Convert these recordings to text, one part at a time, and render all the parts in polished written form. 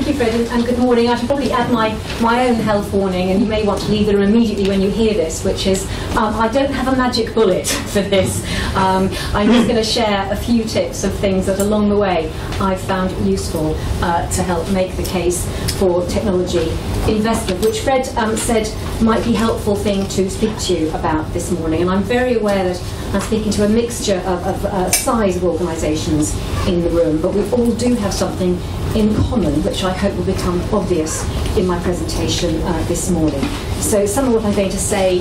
you, Fred, and good morning. I should probably add my own health warning, and you may want to leave the room immediately when you hear this, which is I don't have a magic bullet for this. I'm just going to share a few tips of things that along the way I've found useful to help make the case for technology investment, which Fred said might be a helpful thing to speak to you about this morning. And I'm very aware that I'm speaking to a mixture of size of organisations in the room, but we all do have something in common, which I hope will become obvious in my presentation this morning. So some of what I'm going to say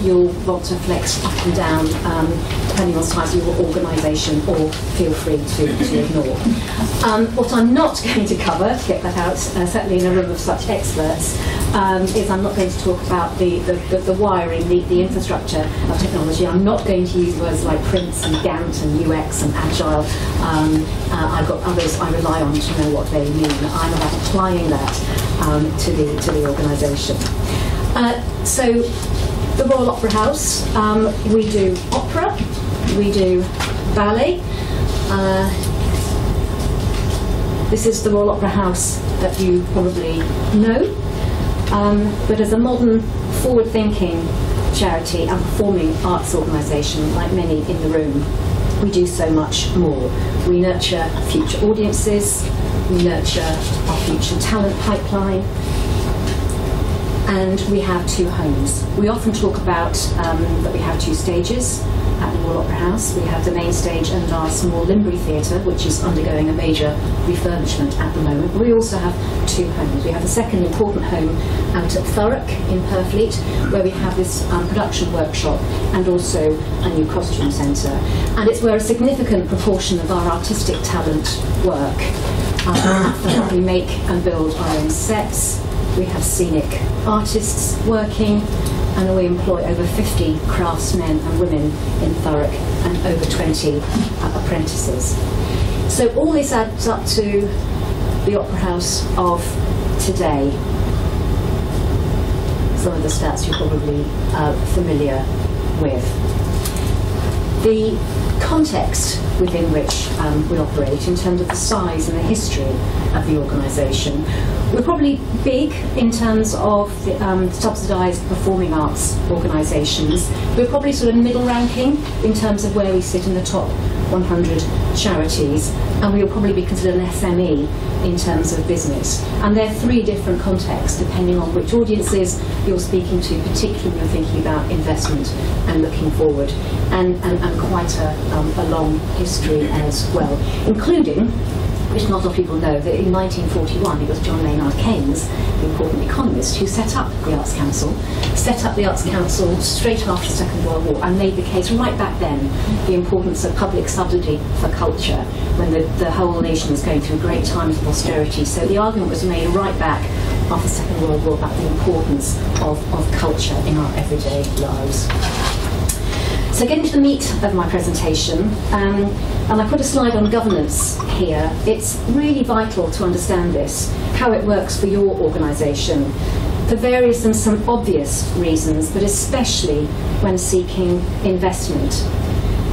you'll want to flex up and down depending on the size of your organisation, or feel free to ignore. What I'm not going to cover, to get that out, certainly in a room of such experts, is I'm not going to talk about the wiring, the infrastructure of technology. I'm not going to use words like Prince and Gantt and UX and Agile. I've got others I rely on to know what they mean. I'm about applying that to the organisation. So, the Royal Opera House, we do opera, we do ballet. This is the Royal Opera House that you probably know, but as a modern, forward-thinking charity and performing arts organisation, like many in the room, we do so much more. We nurture future audiences, we nurture our future talent pipeline, and we have two homes. We often talk about that we have two stages at the Royal Opera House. We have the main stage and our small Limbury Theatre, which is undergoing a major refurbishment at the moment. But we also have two homes. We have the second important home out at Thurrock in Purfleet, where we have this production workshop and also a new costume centre. And it's where a significant proportion of our artistic talent work. At Thurrock we make and build our own sets. We have scenic artists working, and we employ over 50 craftsmen and women in Thurrock and over 20 apprentices. So all this adds up to the Opera House of today. Some of the stats you're probably familiar with. The context within which we operate in terms of the size and the history of the organisation. We're probably big in terms of the subsidised performing arts organisations. We're probably sort of middle ranking in terms of where we sit in the top 100 charities, and we will probably be considered an SME in terms of business. And there are three different contexts depending on which audiences you're speaking to, particularly when you're thinking about investment and looking forward, and quite a long history as well, including, which not a lot of people know, that in 1941 it was John Maynard Keynes, the important economist, who set up the Arts Council straight after the Second World War, and made the case right back then the importance of public subsidy for culture when the whole nation was going through great times of austerity. So the argument was made right back after the Second World War about the importance of culture in our everyday lives. So getting to the meat of my presentation, and I put a slide on governance here. It's really vital to understand this, how it works for your organisation, for various and some obvious reasons, but especially when seeking investment.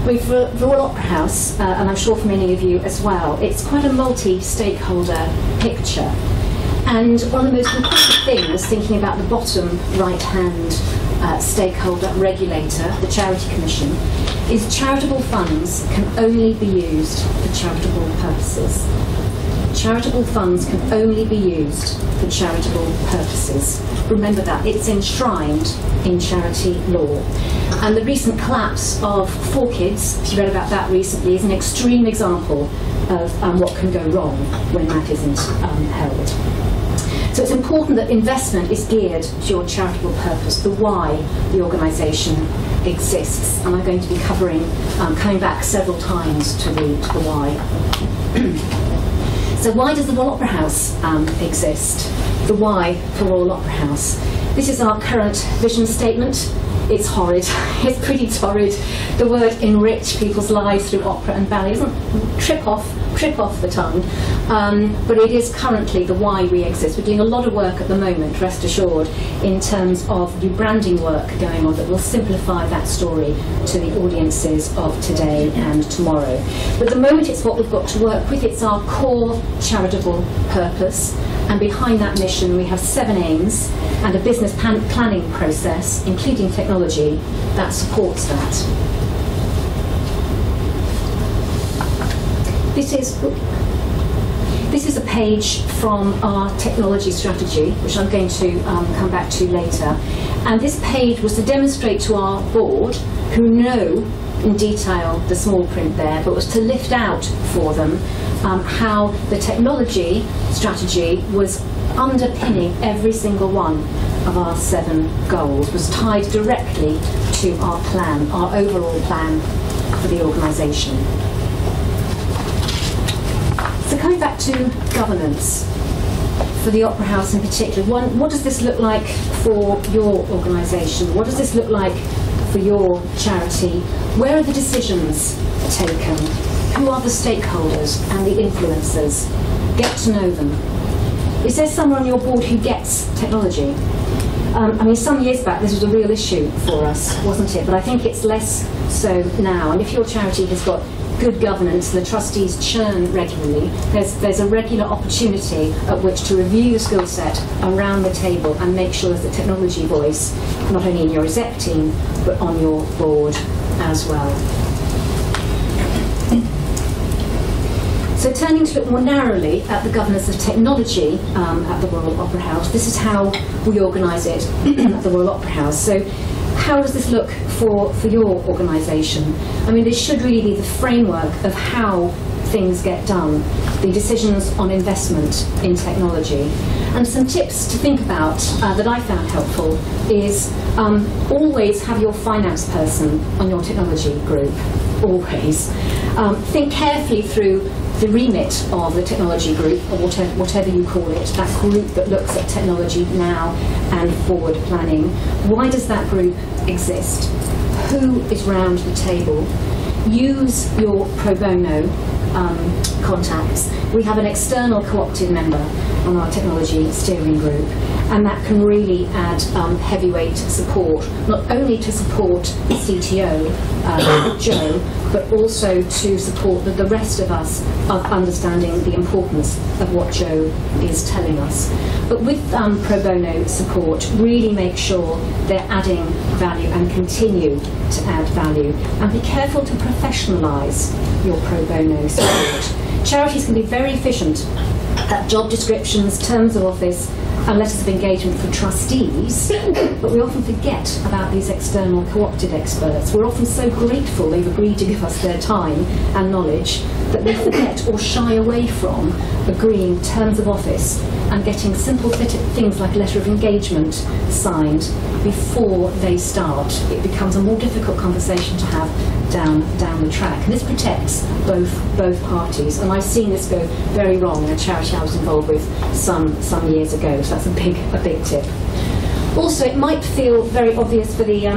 For the Royal Opera House, and I'm sure for many of you as well, it's quite a multi-stakeholder picture. And one of the most important things, thinking about the bottom right-hand stakeholder regulator, the Charity Commission, is charitable funds can only be used for charitable purposes. Charitable funds can only be used for charitable purposes. Remember that, it's enshrined in charity law. And the recent collapse of 4Kids, if you read about that recently, is an extreme example of what can go wrong when that isn't held. So it's important that investment is geared to your charitable purpose, the why the organisation exists. And I'm going to be covering, coming back several times to the why. So why does the Royal Opera House exist? The why for Royal Opera House. This is our current vision statement. It's horrid. It's pretty torrid. The word enrich people's lives through opera and ballet doesn't trip off the tongue, but it is currently the why we exist. We're doing a lot of work at the moment, rest assured, in terms of rebranding work going on that will simplify that story to the audiences of today and tomorrow. But at the moment it's what we've got to work with. It's our core charitable purpose, And behind that mission, we have 7 aims and a business planning process, including technology, that supports that. This is a page from our technology strategy, which I'm going to come back to later. And this page was to demonstrate to our board, who know in detail the small print there, but was to lift out for them how the technology strategy was underpinning every single one of our 7 goals, was tied directly to our plan, our overall plan for the organisation. So coming back to governance, for the Opera House in particular, what does this look like for your organisation? What does this look like for your charity? Where are the decisions taken? Who are the stakeholders and the influencers? Get to know them. Is there someone on your board who gets technology? I mean, some years back this was a real issue for us, wasn't it? But I think it's less so now. And if your charity has got good governance, the trustees churn regularly, there's a regular opportunity at which to review your skill set around the table and make sure there's a technology voice, not only in your exec team, but on your board as well. So turning to look more narrowly at the governance of technology at the Royal Opera House, this is how we organise it at the Royal Opera House. So how does this look for your organisation? I mean, this should really be the framework of how things get done, the decisions on investment in technology. And some tips to think about that I found helpful is always have your finance person on your technology group, always. Think carefully through the remit of the technology group, or whatever you call it, that group that looks at technology now and forward planning. Why does that group exist? Who is round the table? Use your pro bono contacts. We have an external co-opted member on our technology steering group, and that can really add heavyweight support, not only to support the CTO, Joe, but also to support the rest of us of understanding the importance of what Joe is telling us. But with pro bono support, really make sure they're adding value and continue to add value. And be careful to professionalise your pro bono support. Charities can be very efficient at job descriptions, terms of office, and letters of engagement for trustees, but we often forget about these external co-opted experts. We're often so grateful they've agreed to give us their time and knowledge that we forget or shy away from agreeing terms of office and getting simple things like a letter of engagement signed before they start. It becomes a more difficult conversation to have down the track. And this protects both parties, and I've seen this go very wrong in a charity I was involved with some years ago, so that's a big tip. Also, it might feel very obvious for the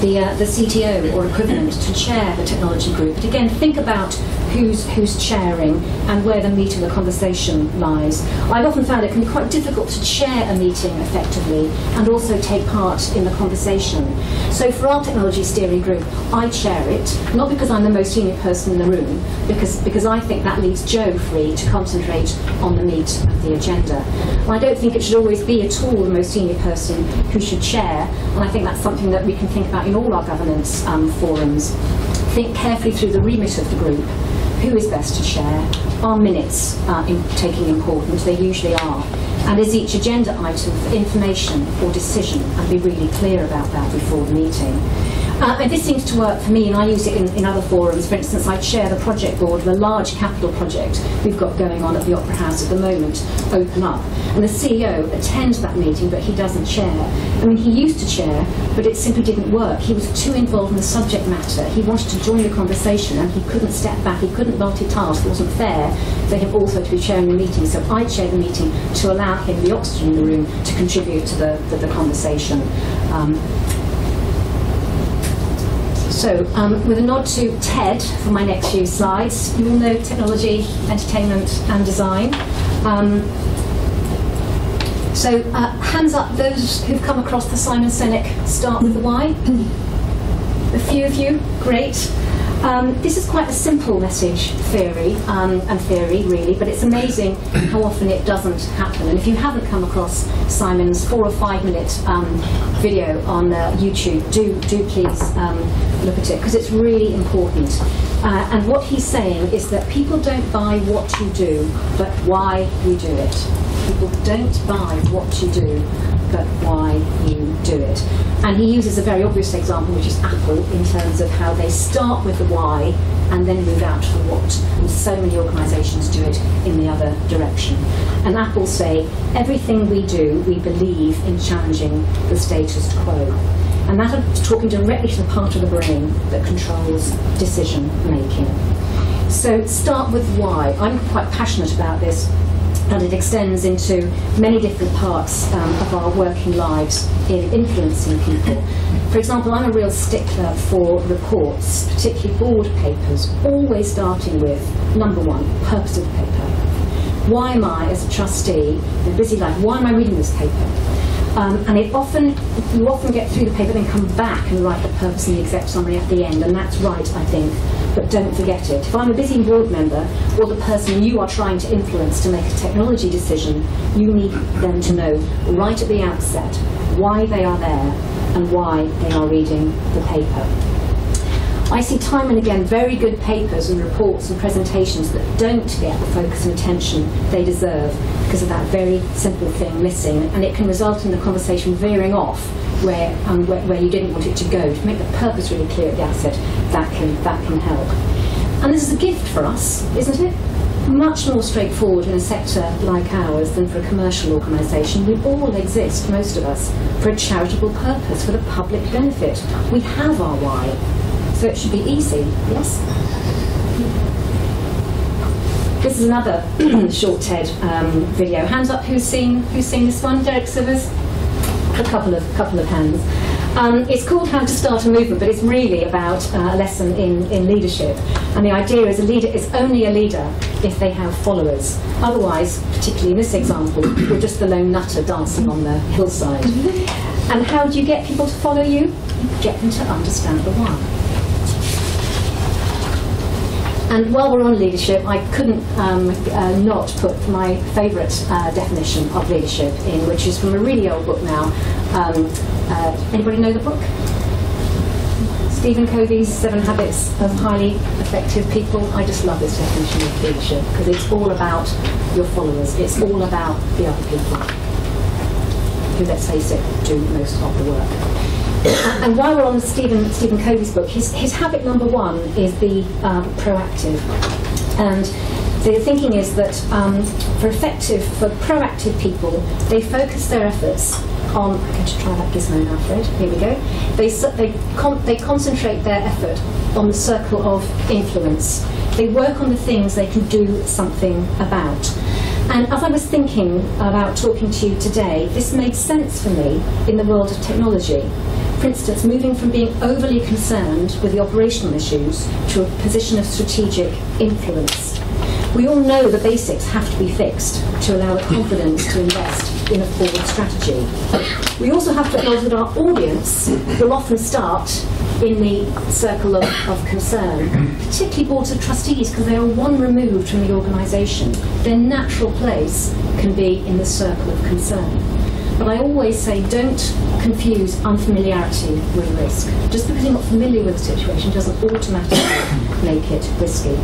CTO or equivalent to chair the technology group, but again, think about who's chairing and where the meat of the conversation lies. I've often found it can be quite difficult to chair a meeting effectively and also take part in the conversation. So for our technology steering group, I chair it, not because I'm the most senior person in the room, because I think that leaves Joe free to concentrate on the meat of the agenda. And I don't think it should always be at all the most senior person who should chair, and I think that's something that we can think about in all our governance forums. Think carefully through the remit of the group. Who is best to share? Are minutes taking important? They usually are. And is each agenda item for information or decision? And be really clear about that before the meeting. And this seems to work for me, and I use it in other forums. For instance, I chair the project board of a large capital project we've got going on at the Opera House at the moment, Open Up. And the CEO attends that meeting, but he doesn't chair. I mean, he used to chair, but it simply didn't work. He was too involved in the subject matter. He wanted to join the conversation, and he couldn't step back. He couldn't multitask. It wasn't fair for him also to be chairing the meeting. So I chaired the meeting to allow him the oxygen in the room to contribute to the conversation. So, with a nod to Ted for my next few slides, you all know technology, entertainment and design. So, hands up those who've come across the Simon Sinek Start with the Why. A few of you, great. This is quite a simple message theory, really, but it's amazing how often it doesn't happen. And if you haven't come across Simon's 4 or 5 minute video on YouTube, do please look at it, because it's really important. And what he's saying is that people don't buy what you do, but why you do it. People don't buy what you do, but why you do it. And he uses a very obvious example, which is Apple, in terms of how they start with the why and then move out to the what. And so many organisations do it in the other direction. And Apple say, everything we do, we believe in challenging the status quo. And that is talking directly to the part of the brain that controls decision making. So start with why. I'm quite passionate about this, and it extends into many different parts of our working lives in influencing people. For example, I'm a real stickler for reports, particularly board papers, always starting with, number one, purpose of the paper. Why am I, as a trustee, in a busy life, why am I reading this paper? And you often get through the paper, then come back and write the purpose and the exec summary at the end, and that's right, I think, but don't forget it. If I'm a busy board member, or the person you are trying to influence to make a technology decision, you need them to know right at the outset why they are there and why they are reading the paper. I see time and again very good papers and reports and presentations that don't get the focus and attention they deserve because of that very simple thing missing, and it can result in the conversation veering off where you didn't want it to go. To make the purpose really clear at the outset, that can help. And this is a gift for us, isn't it? Much more straightforward in a sector like ours than for a commercial organisation. We all exist, most of us, for a charitable purpose, for the public benefit. We have our why. So it should be easy, yes? This is another short TED video. Hands up, who's seen this one? Derek Sivers? A couple of hands. It's called How to Start a Movement, but it's really about a lesson in leadership. And the idea is a leader is only a leader if they have followers. Otherwise, particularly in this example, you're just the lone nutter dancing on the hillside. And how do you get people to follow you? You get them to understand the why. And while we're on leadership, I couldn't not put my favourite definition of leadership in, which is from a really old book now. Anybody know the book? Stephen Covey's 7 Habits of Highly Effective People. I just love this definition of leadership because it's all about your followers. It's all about the other people who, let's face it, do most of the work. And while we're on Stephen Covey's book, his habit number 1 is the proactive. And the thinking is that for proactive people, they focus their efforts on. I'm going to try that gizmo now, Fred. Here we go. They concentrate their effort on the circle of influence. They work on the things they can do something about. And as I was thinking about talking to you today, this made sense for me in the world of technology. For instance, moving from being overly concerned with the operational issues to a position of strategic influence. We all know the basics have to be fixed to allow the confidence to invest in a forward strategy. We also have to acknowledge that our audience will often start in the circle of concern, particularly boards of trustees, because they are one removed from the organisation. Their natural place can be in the circle of concern. But I always say, don't confuse unfamiliarity with risk. Just because you're not familiar with the situation doesn't automatically make it risky.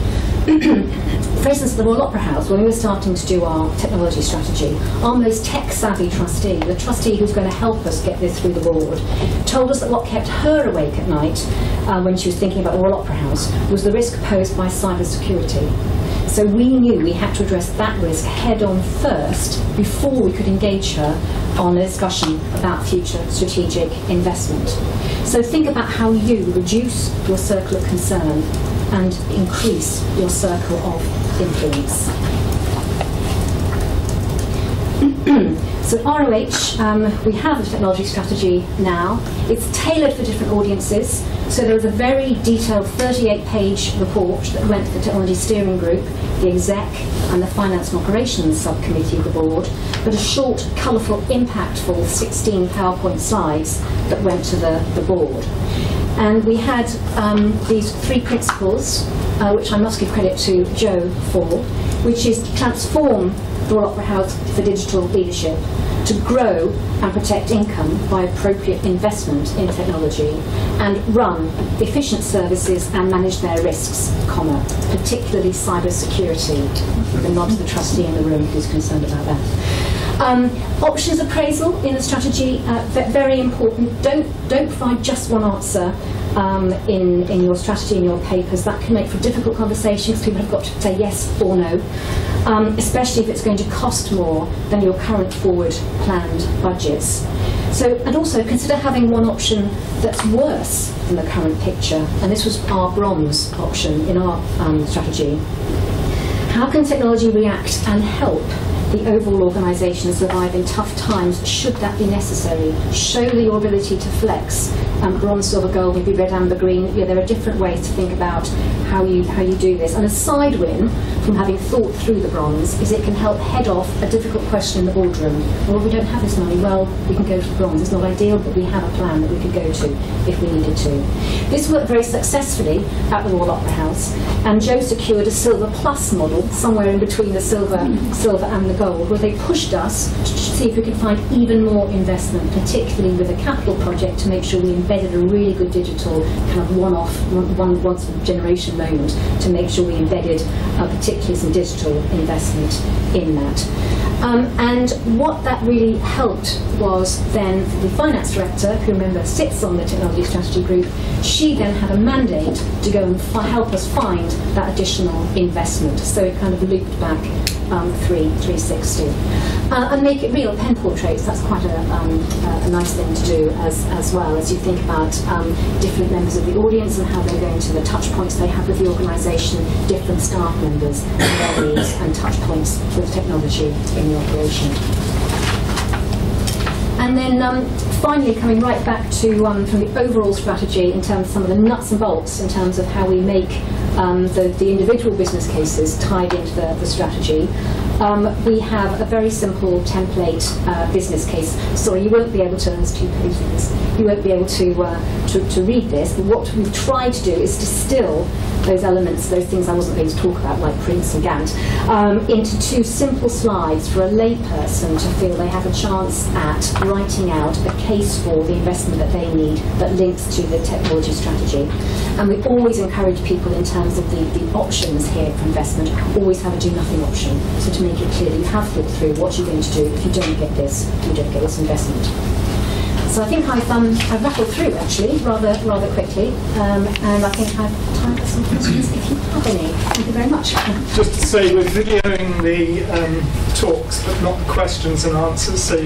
For instance, the Royal Opera House, when we were starting to do our technology strategy, our most tech-savvy trustee, the trustee who's going to help us get this through the board, told us that what kept her awake at night when she was thinking about the Royal Opera House was the risk posed by cybersecurity. So we knew we had to address that risk head-on first before we could engage her on a discussion about future strategic investment. So think about how you reduce your circle of concern and increase your circle of influence. So at ROH, we have a technology strategy now. It's tailored for different audiences. So there was a very detailed 38-page report that went to the Technology Steering Group, the Exec and the Finance and Operations Subcommittee of the Board, but a short, colourful, impactful 16 PowerPoint slides that went to the Board. And we had these 3 principles, which I must give credit to Joe for, which is to transform the Royal Opera House for digital leadership, to grow and protect income by appropriate investment in technology, and run efficient services and manage their risks, particularly cyber security. With a nod to the trustee in the room who's concerned about that. Options appraisal in the strategy, very important. Don't provide just one answer in your strategy, in your papers. That can make for difficult conversations. People have got to say yes or no, especially if it's going to cost more than your current forward planned budgets. So, and also consider having one option that's worse than the current picture. And this was our bronze option in our strategy. How can technology react and help the overall organisation survive in tough times, should that be necessary? Show your ability to flex. Bronze, silver, gold, maybe red, amber, green. Yeah, there are different ways to think about how you do this. And a side win from having thought through the bronze is it can help head off a difficult question in the boardroom. Well, we don't have this money. Well, we can go to the bronze. It's not ideal, but we have a plan that we could go to if we needed to. This worked very successfully at the Royal Opera House, and Joe secured a silver plus model somewhere in between the silver and the gold, where they pushed us to see if we could find even more investment, particularly with a capital project, to make sure we embedded a really good digital kind of once in a generation moment, to make sure we embedded particularly some digital investment in that. And what that really helped was then the finance director, who remember sits on the technology strategy group, she then had a mandate to go and help us find that additional investment. So it kind of looped back 360. And make it real, pen portraits. That's quite a nice thing to do as well, as you think about different members of the audience and how they're going to the touch points they have with the organisation, different staff members and their needs and touch points with technology in the operation. And then finally, coming right back to from the overall strategy in terms of some of the nuts and bolts in terms of how we make the individual business cases tied into the strategy. We have a very simple template business case. Sorry, you won't be able to, there's 2 pages, you won't be able to read this, but what we've tried to do is distill those elements, those things I wasn't going to talk about, like Prince and Gantt, into 2 simple slides for a layperson to feel they have a chance at writing out a case for the investment that they need that links to the technology strategy. And we always encourage people in terms of the options here for investment, always have a do-nothing option. So to make it clear that you have thought through what you're going to do. If you don't get this, you don't get this investment. So I think I've rattled through actually rather quickly, and I think I've time for some questions if you have any. Thank you very much. Just to say, we're videoing the talks, but not the questions and answers. So